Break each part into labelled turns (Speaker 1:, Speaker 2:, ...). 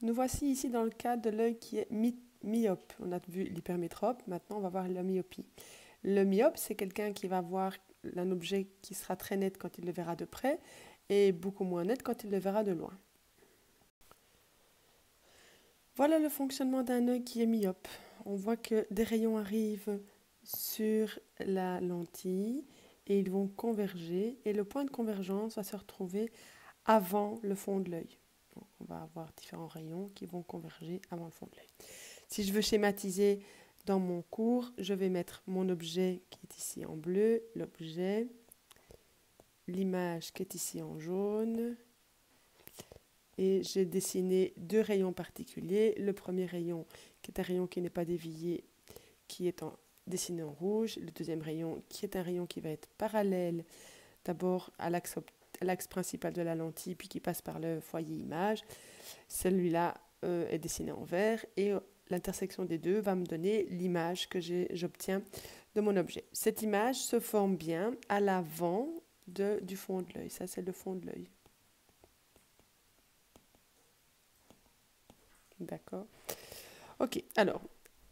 Speaker 1: Nous voici ici dans le cas de l'œil qui est myope. On a vu l'hypermétrope, maintenant on va voir la myopie. Le myope, c'est quelqu'un qui va voir un objet qui sera très net quand il le verra de près et beaucoup moins net quand il le verra de loin. Voilà le fonctionnement d'un œil qui est myope. On voit que des rayons arrivent sur la lentille et ils vont converger et le point de convergence va se retrouver avant le fond de l'œil. On va avoir différents rayons qui vont converger avant le fond de l'œil. Si je veux schématiser dans mon cours, je vais mettre mon objet qui est ici en bleu, l'objet, l'image qui est ici en jaune, et j'ai dessiné deux rayons particuliers. Le premier rayon, qui est un rayon qui n'est pas dévié, qui est dessiné en rouge. Le deuxième rayon, qui est un rayon qui va être parallèle d'abord à l'axe principal de la lentille, puis qui passe par le foyer image. Celui-là est dessiné en vert, et l'intersection des deux va me donner l'image que j'obtiens de mon objet. Cette image se forme bien à l'avant du fond de l'œil. Ça, c'est le fond de l'œil. D'accord. Ok, alors,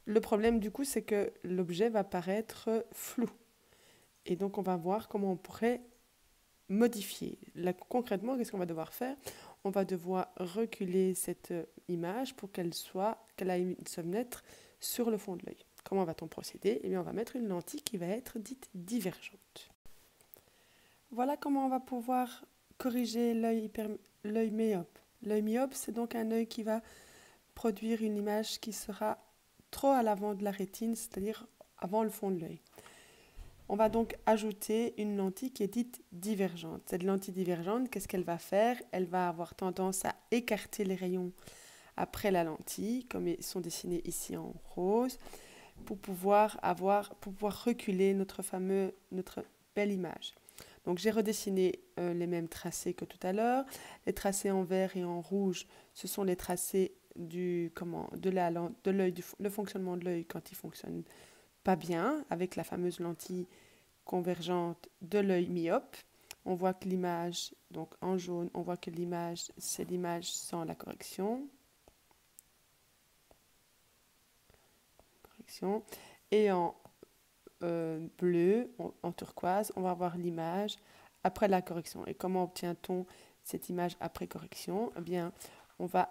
Speaker 1: le problème du coup, c'est que l'objet va paraître flou. Et donc, on va voir comment on pourrait modifier. Là, concrètement, qu'est-ce qu'on va devoir faire? On va devoir reculer cette image pour qu'elle aille se mettre sur le fond de l'œil. Comment va-t-on procéder? Eh bien, on va mettre une lentille qui va être dite divergente. Voilà comment on va pouvoir corriger l'œil myope. L'œil myope, c'est donc un œil qui va produire une image qui sera trop à l'avant de la rétine, c'est-à-dire avant le fond de l'œil. On va donc ajouter une lentille qui est dite divergente. Cette lentille divergente, qu'est-ce qu'elle va faire? Elle va avoir tendance à écarter les rayons après la lentille, comme ils sont dessinés ici en rose, pour pouvoir reculer notre belle image. Donc j'ai redessiné les mêmes tracés que tout à l'heure. Les tracés en vert et en rouge, ce sont les tracés le fonctionnement de l'œil quand il fonctionne pas bien, avec la fameuse lentille convergente de l'œil myope. On voit que l'image, donc en jaune, on voit que l'image, c'est l'image sans la correction. Et en bleu, en turquoise, on va avoir l'image après la correction. Et comment obtient-on cette image après correction? Eh bien, on va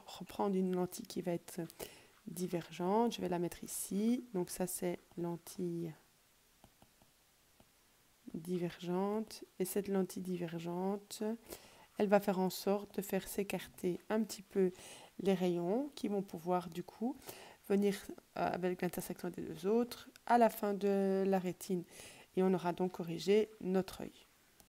Speaker 1: reprendre une lentille qui va être divergente. Je vais la mettre ici. Donc ça, c'est lentille divergente. Et cette lentille divergente, elle va faire en sorte de faire s'écarter un petit peu les rayons qui vont pouvoir du coup venir avec l'intersection des deux autres à la fin de la rétine. Et on aura donc corrigé notre œil.